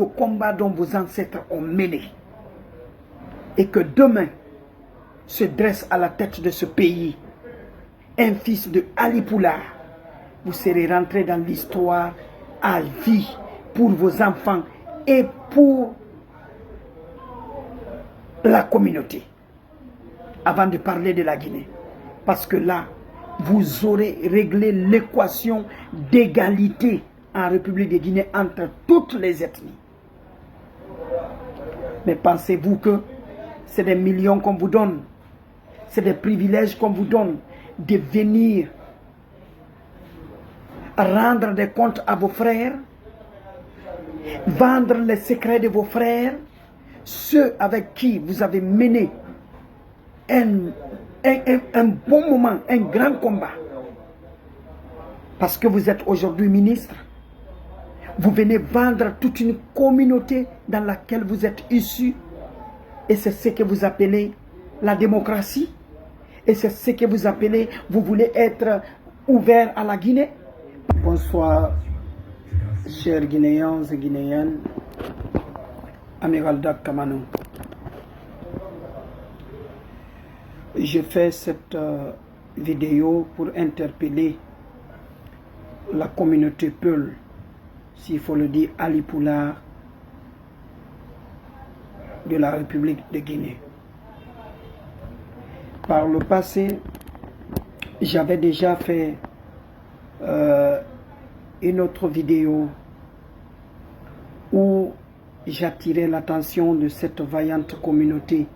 le combat dont vos ancêtres ont mené. Et que demain se dresse à la tête de ce pays un fils de Ali Poulard. Vous serez rentré dans l'histoire à vie pour vos enfants et pour la communauté. Avant de parler de la Guinée. Parce que là, vous aurez réglé l'équation d'égalité en République de Guinée entre toutes les ethnies. Mais pensez-vous que c'est des millions qu'on vous donne, c'est des privilèges qu'on vous donne de venir rendre des comptes à vos frères, vendre les secrets de vos frères, ceux avec qui vous avez mené un bon moment, un grand combat. Parce que vous êtes aujourd'hui ministre, vous venez vendre toute une communauté dans laquelle vous êtes issu, et c'est ce que vous appelez la démocratie, et c'est ce que vous appelez, vous voulez être ouvert à la Guinée. Bonsoir, chers Guinéens et Guinéennes, Amiral Dak Kamanou. Je fais cette vidéo pour interpeller la communauté Peul, s'il faut le dire, Ali Poulard, de la République de Guinée. Par le passé, j'avais déjà fait une autre vidéo où j'attirais l'attention de cette vaillante communauté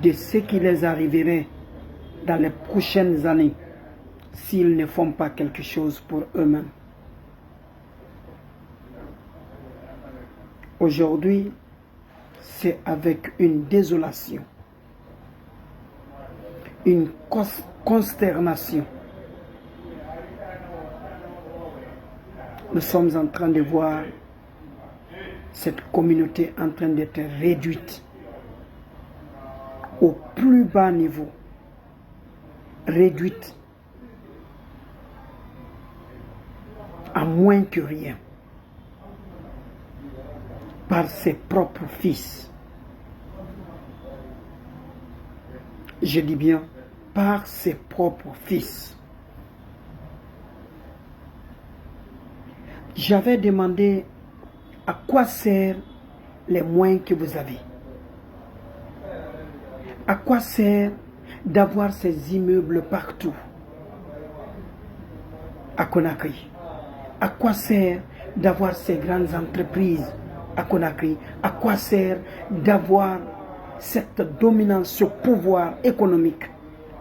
de ce qui les arriverait dans les prochaines années s'ils ne font pas quelque chose pour eux-mêmes. Aujourd'hui, c'est avec une désolation, une consternation. Nous sommes en train de voir cette communauté en train d'être réduite au plus bas niveau, réduite à moins que rien par ses propres fils. Je dis bien par ses propres fils. J'avais demandé à quoi servent les moyens que vous avez. À quoi sert d'avoir ces immeubles partout à Conakry? À quoi sert d'avoir ces grandes entreprises à Conakry? À quoi sert d'avoir cette dominance, ce pouvoir économique?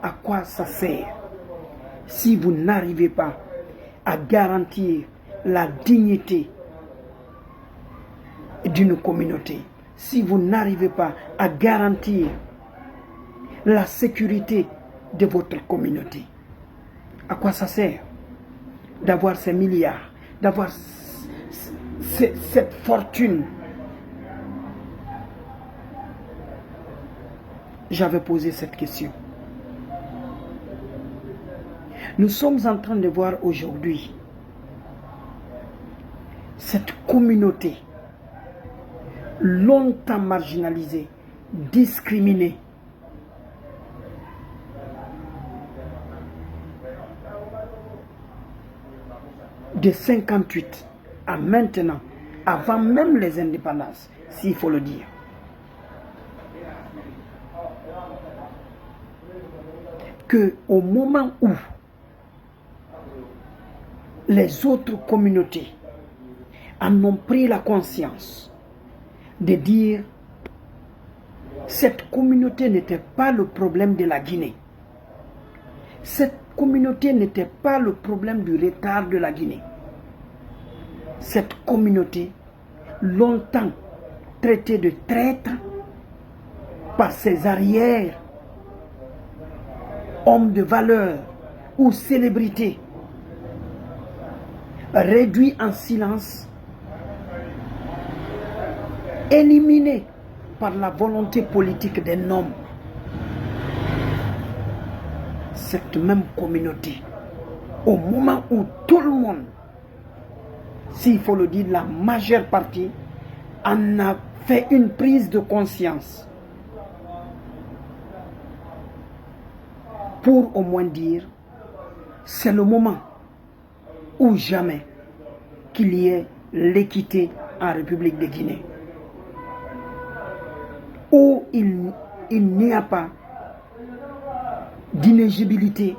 À quoi ça sert si vous n'arrivez pas à garantir la dignité d'une communauté? Si vous n'arrivez pas à garantir la sécurité de votre communauté, à quoi ça sert d'avoir ces milliards, d'avoir cette fortune? J'avais posé cette question. Nous sommes en train de voir aujourd'hui cette communauté longtemps marginalisée, discriminée, de 58 à maintenant, avant même les indépendances, s'il faut le dire. Que au moment où les autres communautés en ont pris la conscience de dire cette communauté n'était pas le problème de la Guinée. Cette communauté n'était pas le problème du retard de la Guinée. Cette communauté, longtemps traitée de traître par ses arrières, hommes de valeur ou célébrités, réduit en silence, éliminé par la volonté politique d'un homme. Cette même communauté, au moment où tout le monde s'il faut le dire, la majeure partie, en a fait une prise de conscience pour au moins dire, c'est le moment ou jamais qu'il y ait l'équité en République de Guinée, où il n'y a pas d'inéligibilité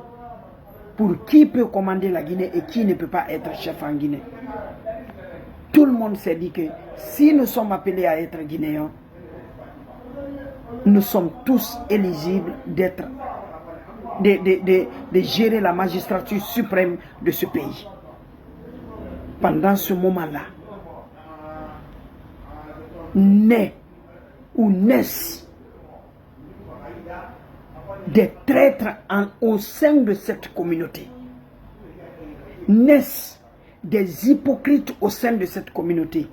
pour qui peut commander la Guinée et qui ne peut pas être chef en Guinée. Tout le monde s'est dit que si nous sommes appelés à être Guinéens, nous sommes tous éligibles d'être, de gérer la magistrature suprême de ce pays. Pendant ce moment-là, naissent des traîtres au sein de cette communauté, naissent des hypocrites au sein de cette communauté,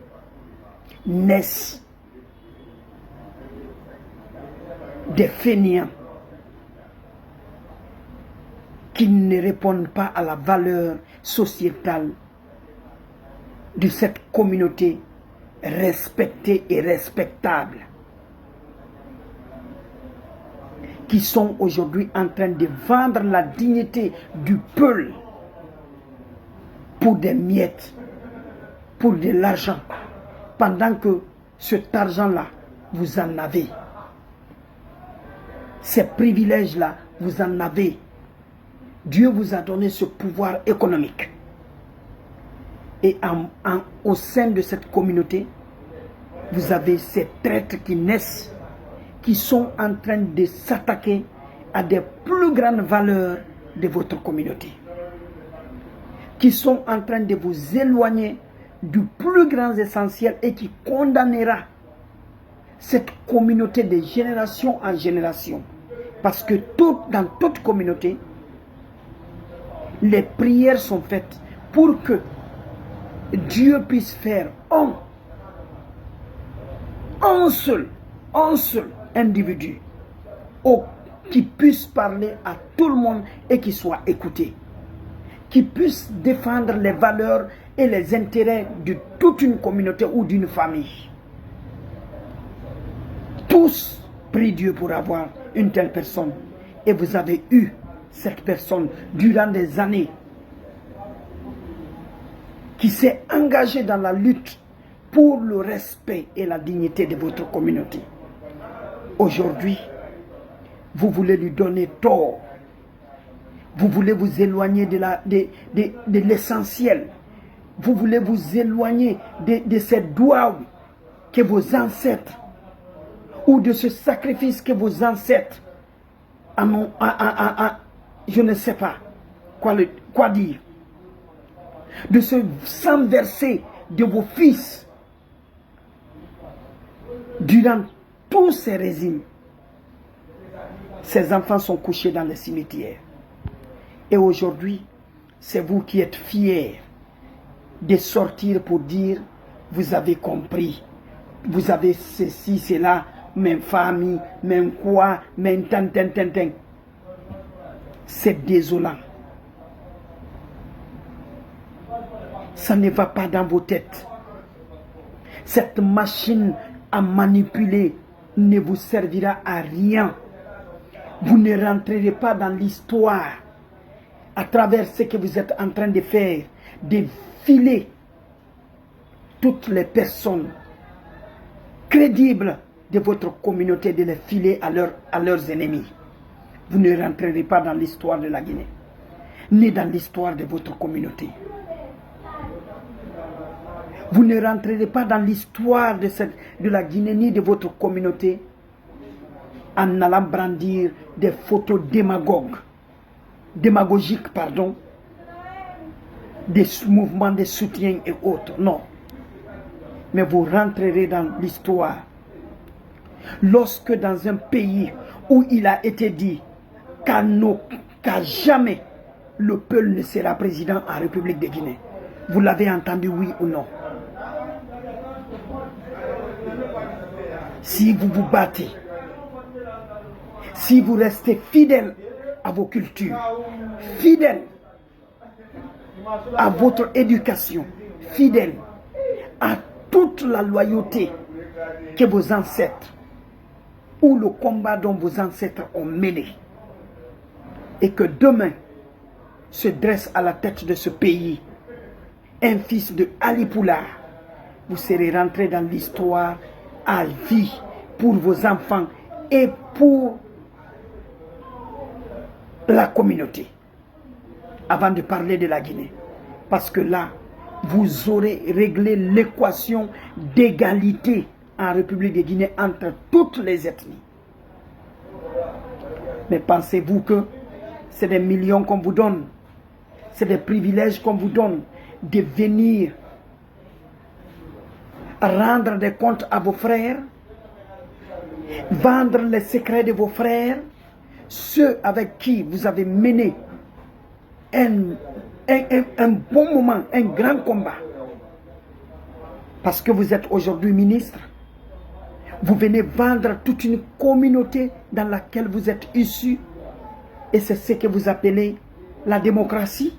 naissent des fainéants qui ne répondent pas à la valeur sociétale de cette communauté respectée et respectable, qui sont aujourd'hui en train de vendre la dignité du peuple pour des miettes, pour de l'argent, pendant que cet argent-là, vous en avez. Ces privilèges-là, vous en avez. Dieu vous a donné ce pouvoir économique. Et au sein de cette communauté, vous avez ces traîtres qui naissent, qui sont en train de s'attaquer à des plus grandes valeurs de votre communauté, qui sont en train de vous éloigner du plus grand essentiel et qui condamnera cette communauté de génération en génération. Parce que dans toute communauté, les prières sont faites pour que Dieu puisse faire un seul individu qui puisse parler à tout le monde et qui soit écouté, qui puisse défendre les valeurs et les intérêts de toute une communauté ou d'une famille. Tous prient Dieu pour avoir une telle personne. Et vous avez eu cette personne durant des années qui s'est engagée dans la lutte pour le respect et la dignité de votre communauté. Aujourd'hui, vous voulez lui donner tort. Vous voulez vous éloigner de l'essentiel. Vous voulez vous éloigner de ces doigts que vos ancêtres, ou de ce sacrifice que vos ancêtres, je ne sais pas quoi dire, de ce sang versé de vos fils durant tous ces régimes. Ces enfants sont couchés dans les cimetières. Et aujourd'hui, c'est vous qui êtes fiers de sortir pour dire, vous avez compris, vous avez ceci, cela, même famille, même quoi, même tant. C'est désolant. Ça ne va pas dans vos têtes. Cette machine à manipuler ne vous servira à rien. Vous ne rentrerez pas dans l'histoire à travers ce que vous êtes en train de faire, de filer toutes les personnes crédibles de votre communauté, de les filer à leurs ennemis. Vous ne rentrerez pas dans l'histoire de la Guinée, ni dans l'histoire de votre communauté. Vous ne rentrerez pas dans l'histoire de la Guinée, ni de votre communauté, en allant brandir des photos démagogiques, des mouvements de soutien et autres. Non. Mais vous rentrerez dans l'histoire lorsque dans un pays où il a été dit qu'à jamais le peuple ne sera président en République de Guinée. Vous l'avez entendu, oui ou non? Si vous vous battez, si vous restez fidèle à vos cultures, fidèle à votre éducation, fidèle à toute la loyauté que vos ancêtres ou le combat dont vos ancêtres ont mené. Et que demain se dresse à la tête de ce pays un fils de Ali Poulard. Vous serez rentré dans l'histoire à vie pour vos enfants et pour la communauté. Avant de parler de la Guinée. Parce que là, vous aurez réglé l'équation d'égalité en République de Guinée entre toutes les ethnies. Mais pensez-vous que c'est des millions qu'on vous donne, c'est des privilèges qu'on vous donne de venir rendre des comptes à vos frères, vendre les secrets de vos frères, ceux avec qui vous avez mené un bon moment, un grand combat. Parce que vous êtes aujourd'hui ministre, vous venez vendre toute une communauté dans laquelle vous êtes issus, et c'est ce que vous appelez la démocratie,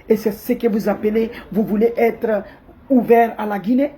et c'est ce que vous appelez, vous voulez être ouvert à la Guinée.